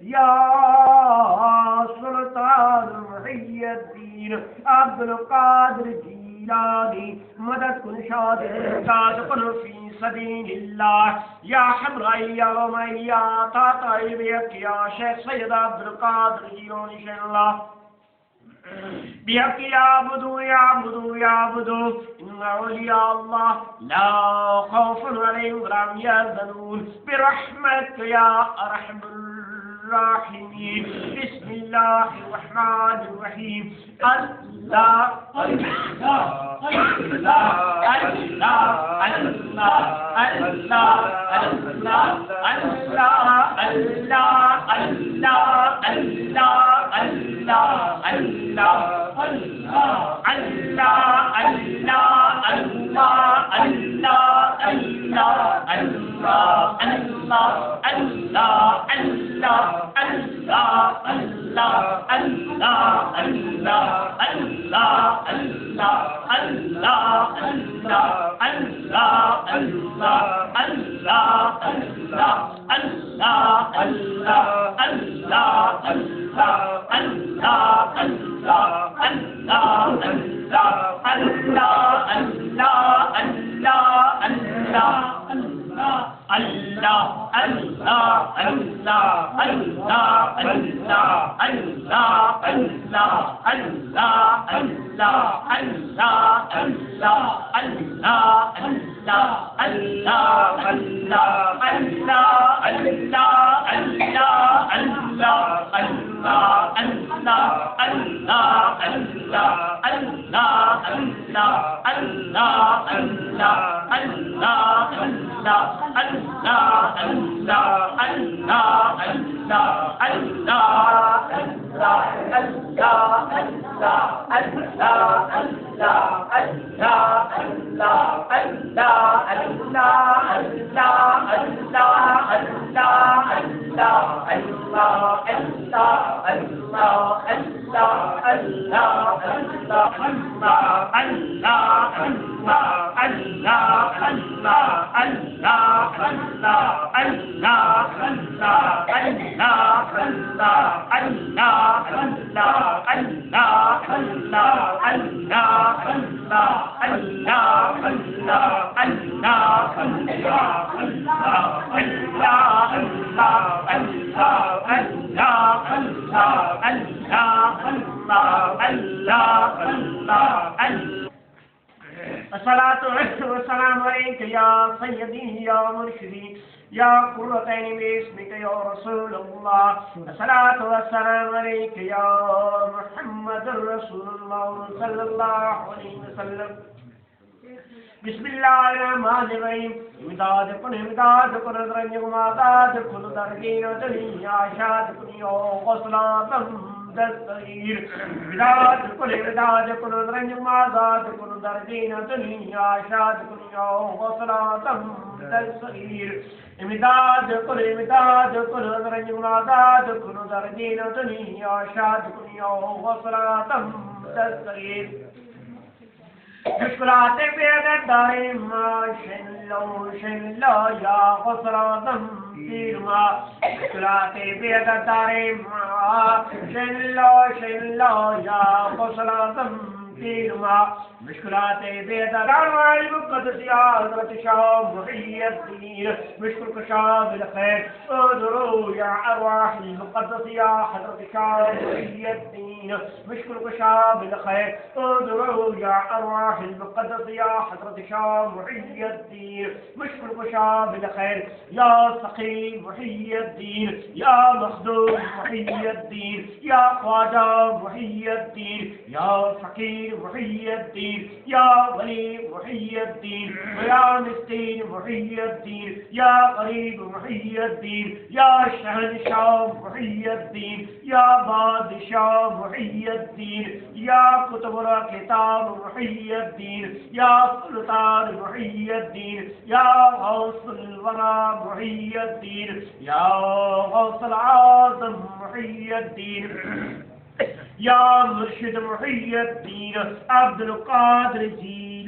या सुल्तान मुहिय्यद्दीन अब्दुल कादिर जीलानी मदद कुन शाद कुन फी सबीलिल्लाह या हमराई या रोमैया ताताइबियक या शेख सैयद अब्दुल कादिर जीलानी शल्लाह بحق يعبدوا إن أولياء الله لا خوف عليهم ولا هم يحزنون برحمتك يا أرحم الراحمين بسم الله الرحمن الرحيم الله الله الله या सय्यदी या मुर्शिदी या कुर्रतैन बिस्मिक या रसूलल्लाह अस्सलातु वस्सलामु अलैका या मुहम्मदुर रसूलुल्लाह सल्लल्लाहु अलैहि वसल्लम बिस्मिल्लाहिर्रहमानिर्रहीम इमदाद कुन रंजमादाद कुन दरगीन दुनिया शाद कुन यो गस्लातम दस्तगीर इमदाद कुन रंजमादाद कुन दरगीन दुनिया शाद कुन यो गस्लातम दस्तगीर इमदाद कुन रंजमादाद कुन दरगीन दुनिया शाद कुन यो गस्लातम दस्तगीर मुश्किलाते बेगदारे माशल्लो या खसरातम तीरमा मुश्किलाते बेगदारे माशल्लो या खसरातम तीरमा मुश्किलाते बेगदारे मुक़द्दस या हज़रत शाह मुहिय्यद्दीन मुश्किल कुशा बिल खैर उदरू या अरवाह मुक़द्दस या हज़रत शाह मुहिय्यद्दीन मुश्किल कुशा बिल खैर उदरू या अरवाह المقدس يا حضرة شاه محي الدين مشكل كشا بالخير يا سقي محي الدين يا مخدوم محي الدين يا خواجة محي الدين يا فقير محي الدين يا ولي محي الدين يا مسكين محي الدين يا غريب محي الدين يا شهنشاه محي الدين يا بادشاه محي الدين يا كتب الكتاب محي الدين يا سلطان محي الدين يا غوث الورى محي الدين يا غوث العظم محي الدين يا مرشد محي الدين عبد القادر Jilani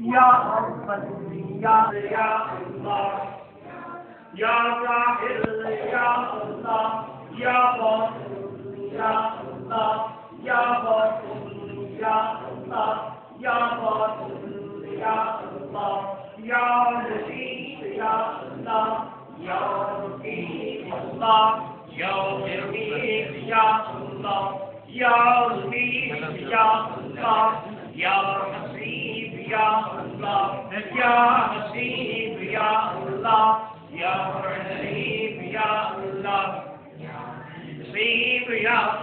Ya Muhammad, Ya Allah, Ya Rahil, Ya Allah, Ya Batil, Ya Allah, Ya Batil, Ya Allah, Ya Batil, Ya Allah, Ya Latif, Ya Allah, Ya Latif, Allah, Ya Latif, Ya Allah, Ya Latif, Ya Allah, Ya Hasib, Ya Allah, Ya Hasib, Ya Allah, Ya Hasib, Ya Allah, Hasib, Ya